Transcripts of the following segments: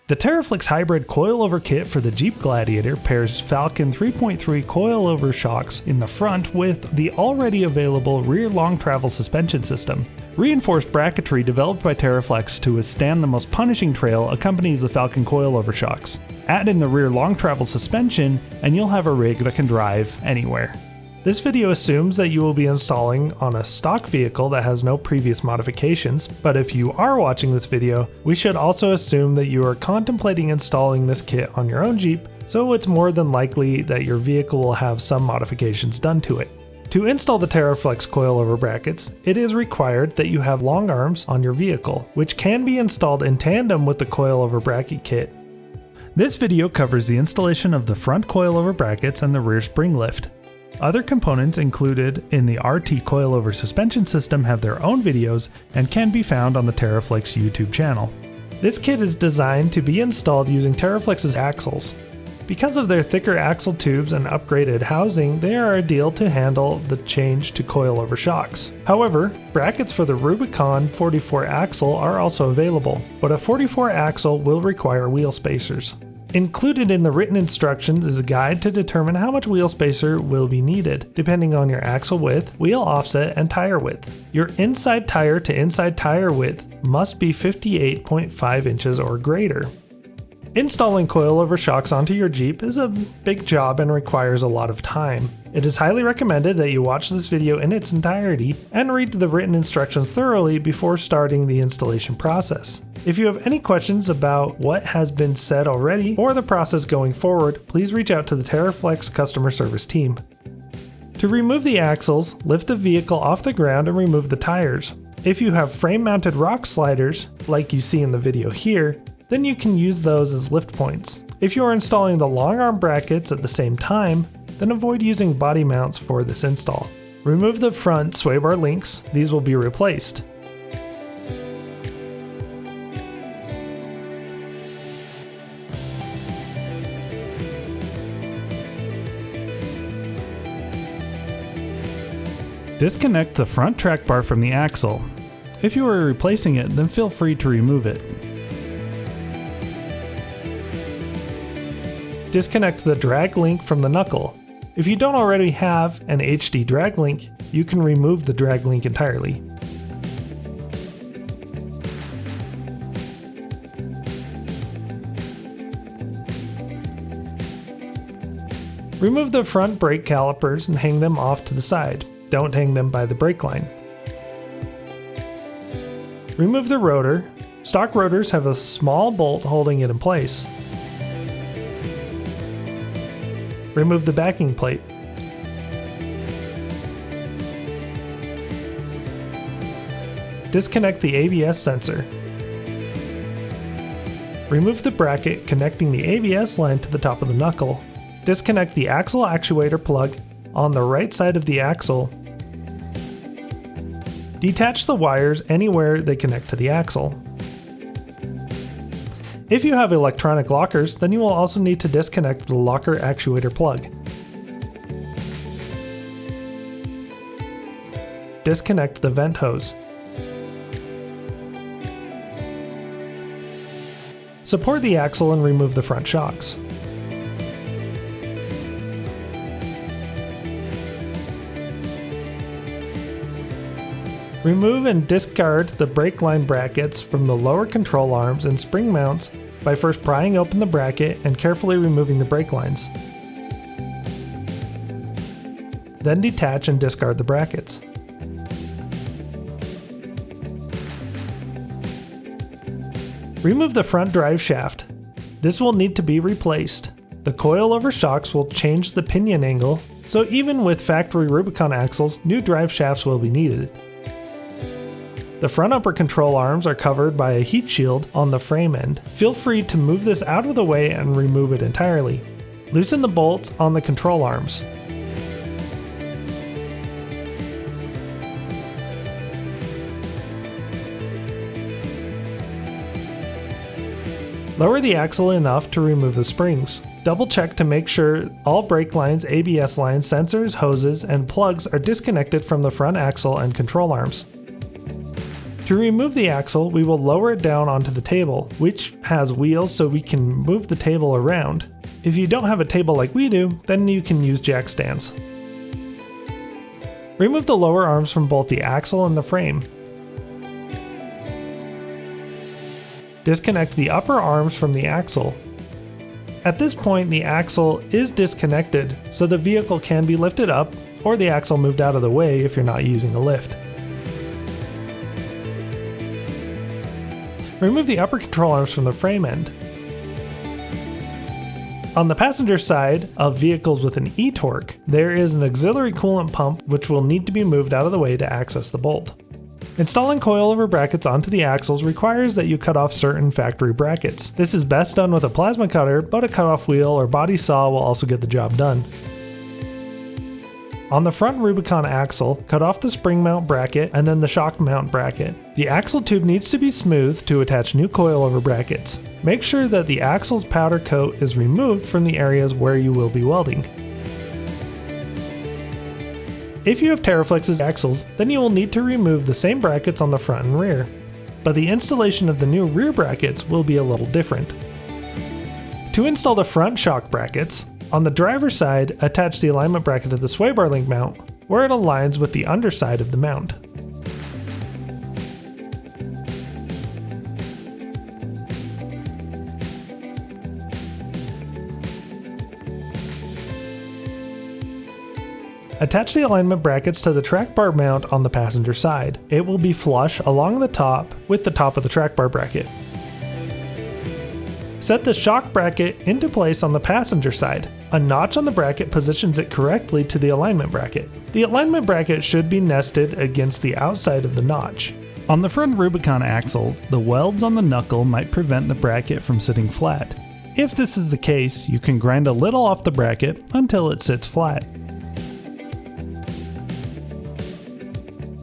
The TeraFlex hybrid coilover kit for the Jeep Gladiator pairs Falcon 3.3 coilover shocks in the front with the already available rear long travel suspension system. Reinforced bracketry developed by TeraFlex to withstand the most punishing trail accompanies the Falcon coilover shocks. Add in the rear long travel suspension and you'll have a rig that can drive anywhere. This video assumes that you will be installing on a stock vehicle that has no previous modifications, but if you are watching this video, we should also assume that you are contemplating installing this kit on your own Jeep, so it's more than likely that your vehicle will have some modifications done to it. To install the TeraFlex coilover brackets, it is required that you have long arms on your vehicle, which can be installed in tandem with the coilover bracket kit. This video covers the installation of the front coilover brackets and the rear spring lift. Other components included in the RT coilover suspension system have their own videos and can be found on the TeraFlex YouTube channel. This kit is designed to be installed using TeraFlex's axles. Because of their thicker axle tubes and upgraded housing, they are ideal to handle the change to coilover shocks. However, brackets for the Rubicon 44 axle are also available, but a 44 axle will require wheel spacers. Included in the written instructions is a guide to determine how much wheel spacer will be needed, depending on your axle width, wheel offset, and tire width. Your inside tire to inside tire width must be 58.5 inches or greater. Installing coilover shocks onto your Jeep is a big job and requires a lot of time. It is highly recommended that you watch this video in its entirety and read the written instructions thoroughly before starting the installation process. If you have any questions about what has been said already or the process going forward, please reach out to the TeraFlex customer service team. To remove the axles, lift the vehicle off the ground and remove the tires. If you have frame-mounted rock sliders, like you see in the video here, then you can use those as lift points. If you are installing the long arm brackets at the same time, then avoid using body mounts for this install. Remove the front sway bar links, these will be replaced. Disconnect the front track bar from the axle. If you are replacing it, then feel free to remove it. Disconnect the drag link from the knuckle. If you don't already have an HD drag link, you can remove the drag link entirely. Remove the front brake calipers and hang them off to the side. Don't hang them by the brake line. Remove the rotor. Stock rotors have a small bolt holding it in place. Remove the backing plate. Disconnect the ABS sensor. Remove the bracket connecting the ABS line to the top of the knuckle. Disconnect the axle actuator plug on the right side of the axle. Detach the wires anywhere they connect to the axle. If you have electronic lockers, then you will also need to disconnect the locker actuator plug. Disconnect the vent hose. Support the axle and remove the front shocks. Remove and discard the brake line brackets from the lower control arms and spring mounts by first prying open the bracket and carefully removing the brake lines. Then detach and discard the brackets. Remove the front drive shaft. This will need to be replaced. The coilover shocks will change the pinion angle, so even with factory Rubicon axles, new drive shafts will be needed. The front upper control arms are covered by a heat shield on the frame end. Feel free to move this out of the way and remove it entirely. Loosen the bolts on the control arms. Lower the axle enough to remove the springs. Double check to make sure all brake lines, ABS lines, sensors, hoses, and plugs are disconnected from the front axle and control arms. To remove the axle, we will lower it down onto the table, which has wheels so we can move the table around. If you don't have a table like we do, then you can use jack stands. Remove the lower arms from both the axle and the frame. Disconnect the upper arms from the axle. At this point, the axle is disconnected, so the vehicle can be lifted up, or the axle moved out of the way if you're not using a lift. Remove the upper control arms from the frame end. On the passenger side of vehicles with an e-torque, there is an auxiliary coolant pump which will need to be moved out of the way to access the bolt. Installing coilover brackets onto the axles requires that you cut off certain factory brackets. This is best done with a plasma cutter, but a cutoff wheel or body saw will also get the job done. On the front Rubicon axle, cut off the spring mount bracket and then the shock mount bracket. The axle tube needs to be smooth to attach new coilover brackets. Make sure that the axle's powder coat is removed from the areas where you will be welding. If you have TeraFlex's axles, then you will need to remove the same brackets on the front and rear, but the installation of the new rear brackets will be a little different. To install the front shock brackets, on the driver's side, attach the alignment bracket to the sway bar link mount, where it aligns with the underside of the mount. Attach the alignment brackets to the track bar mount on the passenger side. It will be flush along the top with the top of the track bar bracket. Set the shock bracket into place on the passenger side. A notch on the bracket positions it correctly to the alignment bracket. The alignment bracket should be nested against the outside of the notch. On the front Rubicon axles, the welds on the knuckle might prevent the bracket from sitting flat. If this is the case, you can grind a little off the bracket until it sits flat.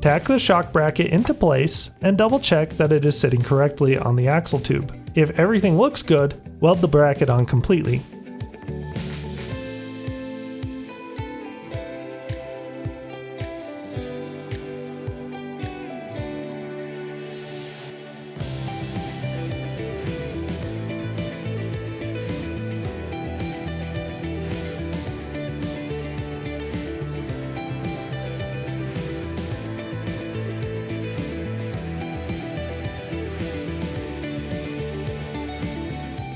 Tack the shock bracket into place and double check that it is sitting correctly on the axle tube. If everything looks good, weld the bracket on completely.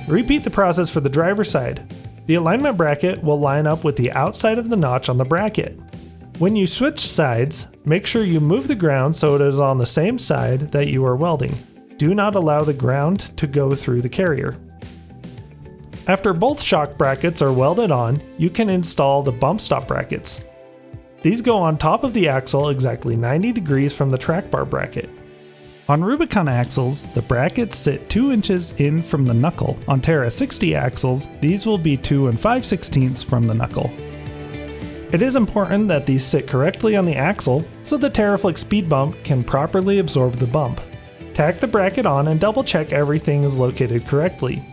Repeat the process for the driver's side. The alignment bracket will line up with the outside of the notch on the bracket. When you switch sides, make sure you move the ground so it is on the same side that you are welding. Do not allow the ground to go through the carrier. After both shock brackets are welded on, you can install the bump stop brackets. These go on top of the axle exactly 90 degrees from the track bar bracket. On Rubicon axles, the brackets sit 2 inches in from the knuckle. On Terra 60 axles, these will be 2 5/16 from the knuckle. It is important that these sit correctly on the axle so the TeraFlex speed bump can properly absorb the bump. Tack the bracket on and double check everything is located correctly.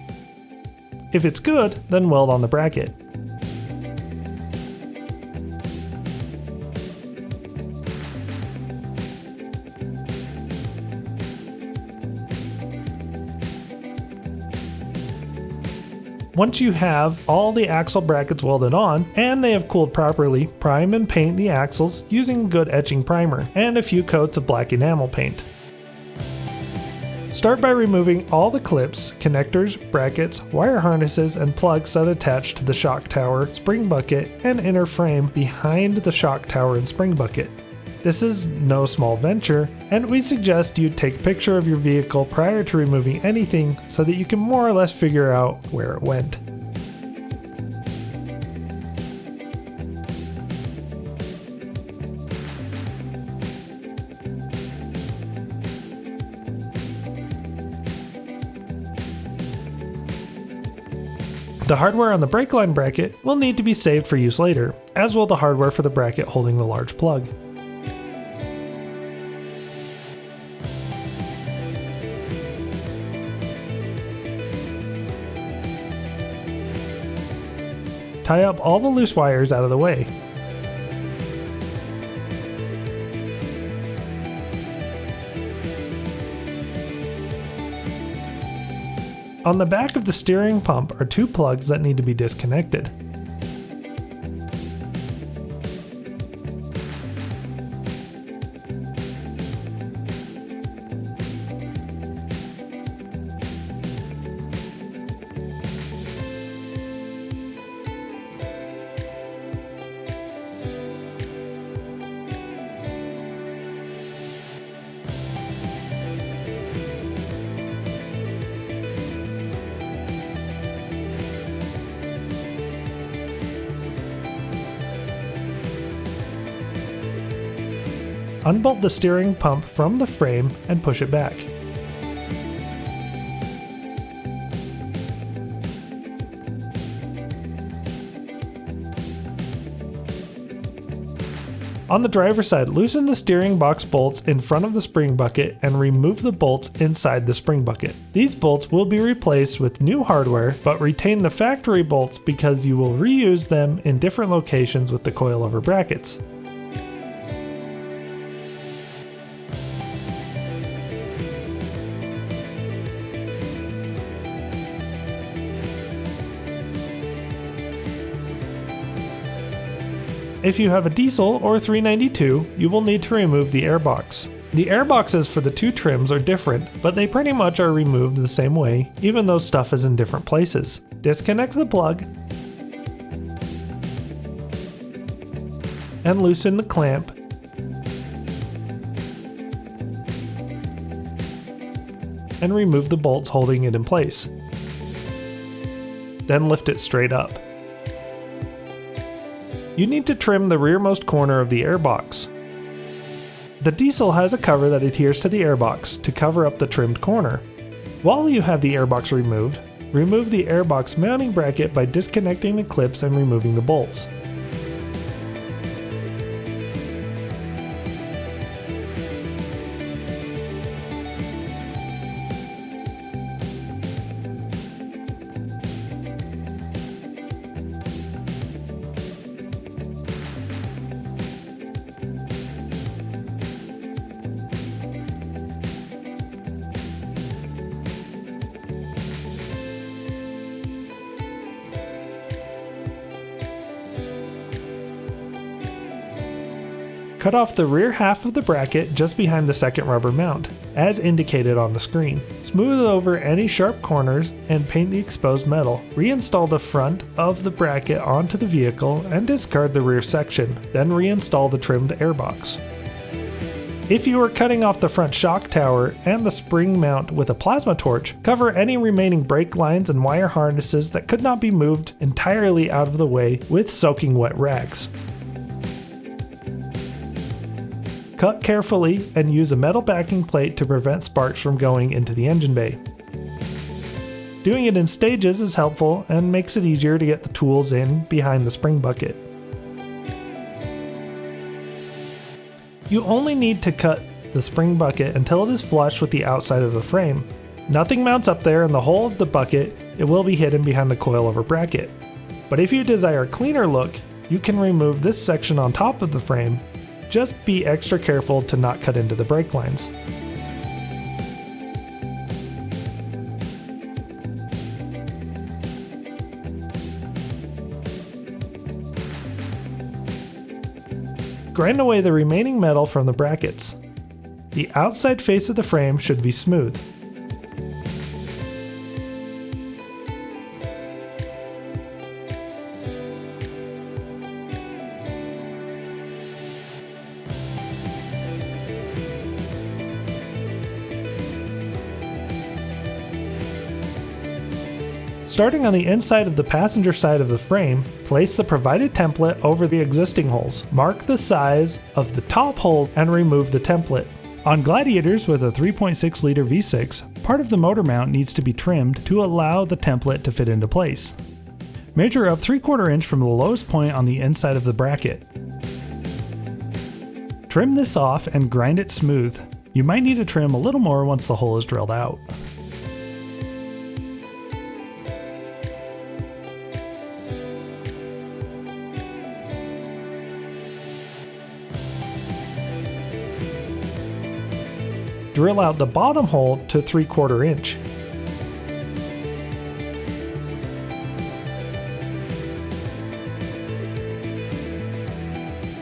If it's good, then weld on the bracket. Once you have all the axle brackets welded on, and they have cooled properly, prime and paint the axles using good etching primer and a few coats of black enamel paint. Start by removing all the clips, connectors, brackets, wire harnesses, and plugs that attach to the shock tower, spring bucket, and inner frame behind the shock tower and spring bucket. This is no small venture, and we suggest you take a picture of your vehicle prior to removing anything so that you can more or less figure out where it went. The hardware on the brake line bracket will need to be saved for use later, as will the hardware for the bracket holding the large plug. Tie up all the loose wires out of the way. On the back of the steering pump are two plugs that need to be disconnected. Unbolt the steering pump from the frame and push it back. On the driver's side, loosen the steering box bolts in front of the spring bucket and remove the bolts inside the spring bucket. These bolts will be replaced with new hardware, but retain the factory bolts because you will reuse them in different locations with the coilover brackets. If you have a diesel or 392, you will need to remove the airbox. The airboxes for the two trims are different, but they pretty much are removed the same way, even though stuff is in different places. Disconnect the plug and loosen the clamp and remove the bolts holding it in place. Then lift it straight up. You need to trim the rearmost corner of the airbox. The diesel has a cover that adheres to the airbox to cover up the trimmed corner. While you have the airbox removed, remove the airbox mounting bracket by disconnecting the clips and removing the bolts. Cut off the rear half of the bracket just behind the second rubber mount, as indicated on the screen. Smooth over any sharp corners and paint the exposed metal. Reinstall the front of the bracket onto the vehicle and discard the rear section, then reinstall the trimmed airbox. If you are cutting off the front shock tower and the spring mount with a plasma torch, cover any remaining brake lines and wire harnesses that could not be moved entirely out of the way with soaking wet rags. Cut carefully and use a metal backing plate to prevent sparks from going into the engine bay. Doing it in stages is helpful and makes it easier to get the tools in behind the spring bucket. You only need to cut the spring bucket until it is flush with the outside of the frame. Nothing mounts up there in the hole of the bucket, it will be hidden behind the coilover bracket. But if you desire a cleaner look, you can remove this section on top of the frame. Just be extra careful to not cut into the brake lines. Grind away the remaining metal from the brackets. The outside face of the frame should be smooth. Starting on the inside of the passenger side of the frame, place the provided template over the existing holes. Mark the size of the top hole and remove the template. On Gladiators with a 3.6 liter V6, part of the motor mount needs to be trimmed to allow the template to fit into place. Measure up 3/4 inch from the lowest point on the inside of the bracket. Trim this off and grind it smooth. You might need to trim a little more once the hole is drilled out. Drill out the bottom hole to 3/4 inch.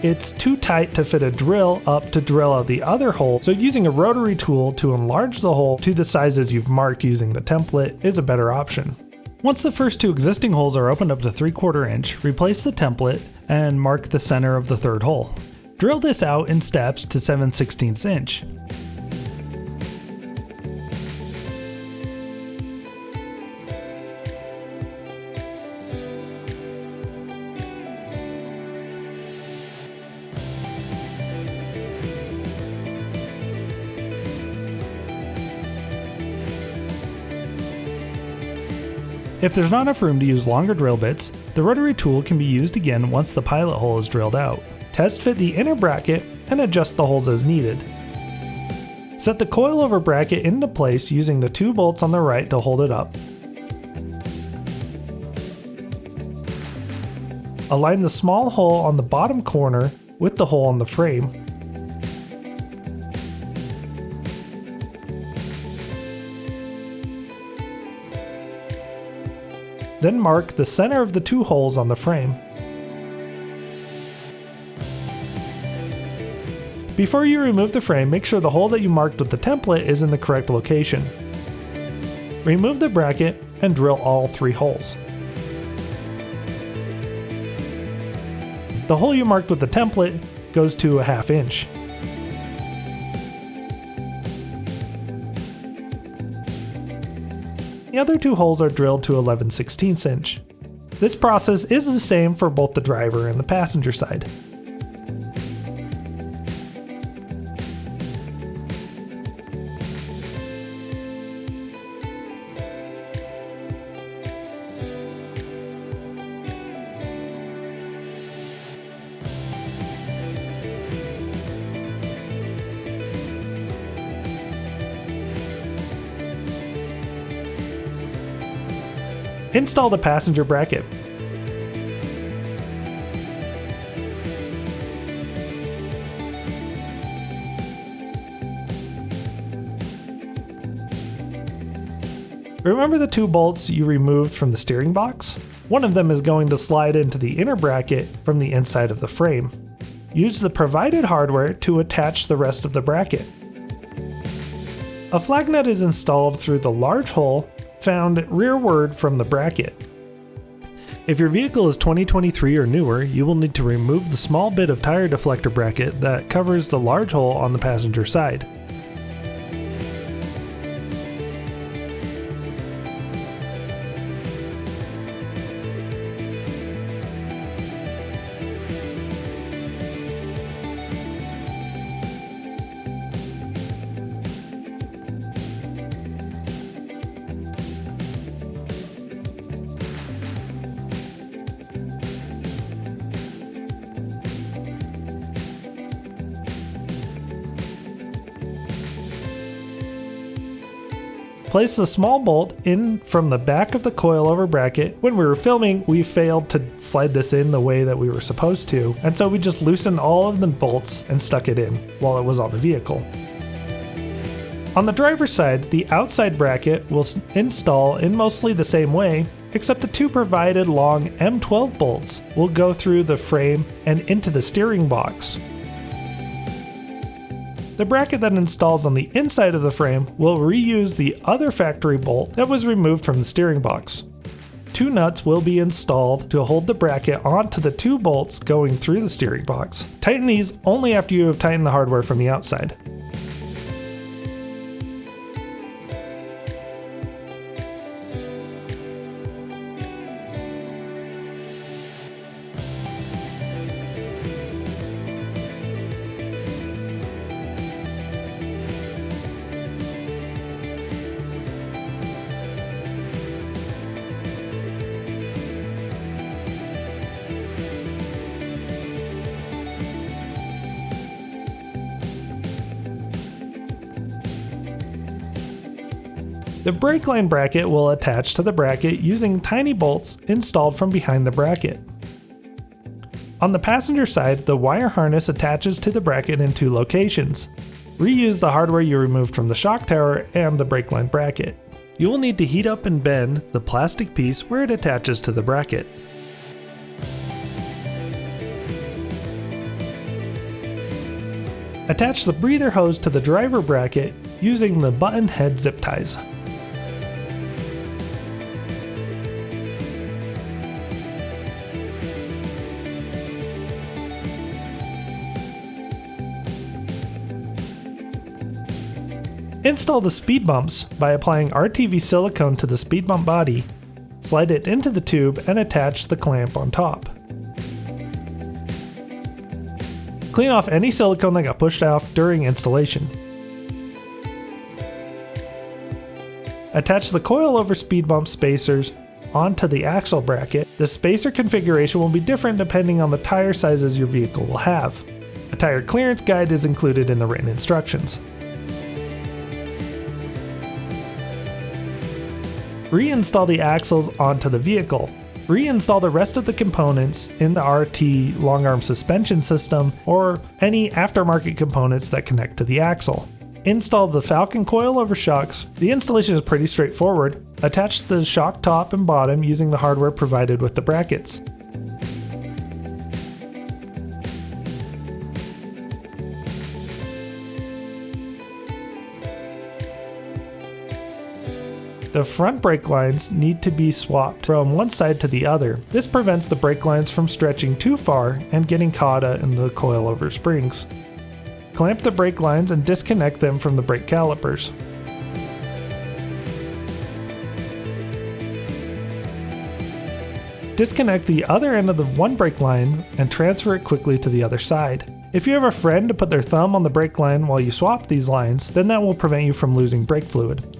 it's too tight to fit a drill up to drill out the other hole, so using a rotary tool to enlarge the hole to the sizes you've marked using the template is a better option. Once the first 2 existing holes are opened up to 3/4 inch, replace the template and mark the center of the third hole. Drill this out in steps to 7/16 inch. If there's not enough room to use longer drill bits, the rotary tool can be used again once the pilot hole is drilled out. Test fit the inner bracket and adjust the holes as needed. Set the coilover bracket into place using the 2 bolts on the right to hold it up. Align the small hole on the bottom corner with the hole on the frame. Then mark the center of the 2 holes on the frame. Before you remove the frame, make sure the hole that you marked with the template is in the correct location. Remove the bracket and drill all 3 holes. The hole you marked with the template goes to 1/2 inch. The other 2 holes are drilled to 11/16 inch. This process is the same for both the driver and the passenger side. Install the passenger bracket. Remember the 2 bolts you removed from the steering box? One of them is going to slide into the inner bracket from the inside of the frame. Use the provided hardware to attach the rest of the bracket. A flag nut is installed through the large hole found rearward from the bracket. If your vehicle is 2023 or newer, you will need to remove the small bit of tire deflector bracket that covers the large hole on the passenger side. Place the small bolt in from the back of the coilover bracket. When we were filming, we failed to slide this in the way that we were supposed to, and so we just loosened all of the bolts and stuck it in while it was on the vehicle. On the driver's side, the outside bracket will install in mostly the same way, except the 2 provided long M12 bolts will go through the frame and into the steering box. The bracket that installs on the inside of the frame will reuse the other factory bolt that was removed from the steering box. 2 nuts will be installed to hold the bracket onto the 2 bolts going through the steering box. Tighten these only after you have tightened the hardware from the outside. The brake line bracket will attach to the bracket using tiny bolts installed from behind the bracket. On the passenger side, the wire harness attaches to the bracket in 2 locations. Reuse the hardware you removed from the shock tower and the brake line bracket. You will need to heat up and bend the plastic piece where it attaches to the bracket. Attach the breather hose to the driver bracket using the button head zip ties. Install the speed bumps by applying RTV silicone to the speed bump body, slide it into the tube, and attach the clamp on top. Clean off any silicone that got pushed off during installation. Attach the coilover speed bump spacers onto the axle bracket. The spacer configuration will be different depending on the tire sizes your vehicle will have. A tire clearance guide is included in the written instructions. Reinstall the axles onto the vehicle. Reinstall the rest of the components in the RT long arm suspension system or any aftermarket components that connect to the axle. Install the Falcon coilover shocks. The installation is pretty straightforward. Attach the shock top and bottom using the hardware provided with the brackets. The front brake lines need to be swapped from one side to the other. This prevents the brake lines from stretching too far and getting caught in the coilover springs. Clamp the brake lines and disconnect them from the brake calipers. Disconnect the other end of the one brake line and transfer it quickly to the other side. If you have a friend to put their thumb on the brake line while you swap these lines, then that will prevent you from losing brake fluid.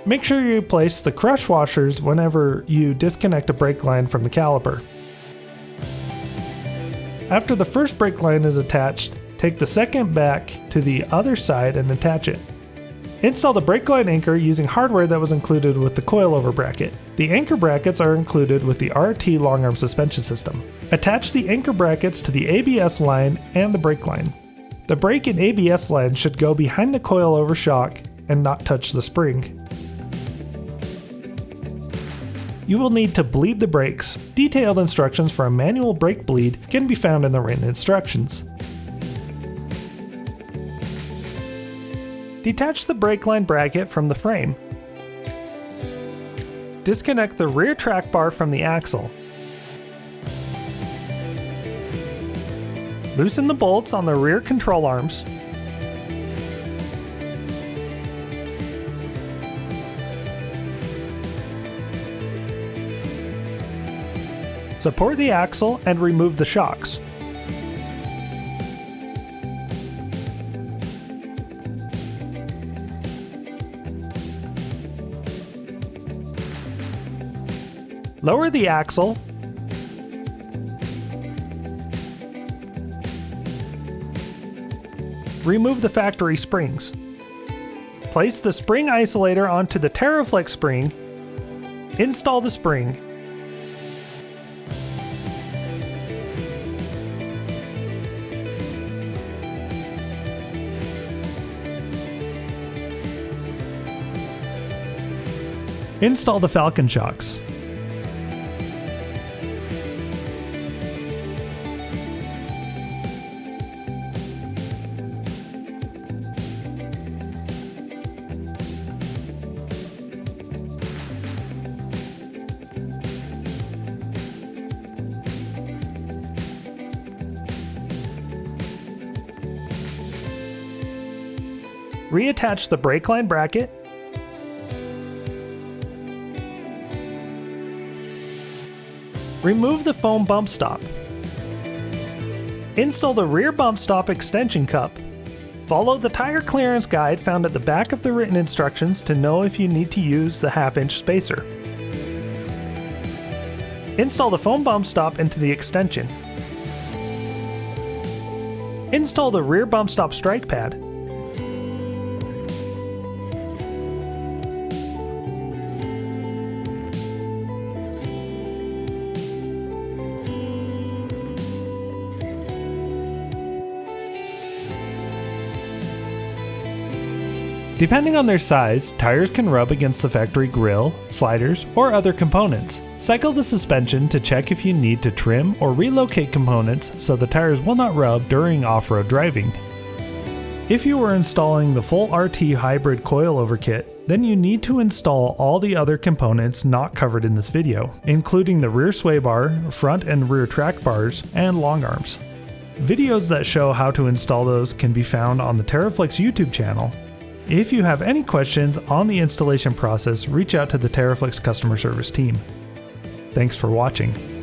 Make sure you place the crush washers whenever you disconnect a brake line from the caliper. After the first brake line is attached, take the second back to the other side and attach it. Install the brake line anchor using hardware that was included with the coilover bracket. The anchor brackets are included with the RT long arm suspension system. Attach the anchor brackets to the ABS line and the brake line. The brake and ABS line should go behind the coilover shock and not touch the spring. You will need to bleed the brakes. Detailed instructions for a manual brake bleed can be found in the written instructions. Detach the brake line bracket from the frame. Disconnect the rear track bar from the axle. Loosen the bolts on the rear control arms. Support the axle and remove the shocks. Lower the axle. Remove the factory springs. Place the spring isolator onto the TeraFlex spring. Install the spring. Install the Falcon shocks. Reattach the brake line bracket. Remove the foam bump stop. Install the rear bump stop extension cup. Follow the tire clearance guide found at the back of the written instructions to know if you need to use the 1/2-inch spacer. Install the foam bump stop into the extension. Install the rear bump stop strike pad. Depending on their size, tires can rub against the factory grille, sliders, or other components. Cycle the suspension to check if you need to trim or relocate components so the tires will not rub during off-road driving. If you are installing the full RT hybrid coilover kit, then you need to install all the other components not covered in this video, including the rear sway bar, front and rear track bars, and long arms. Videos that show how to install those can be found on the TeraFlex YouTube channel. If you have any questions on the installation process, reach out to the TeraFlex customer service team. Thanks for watching.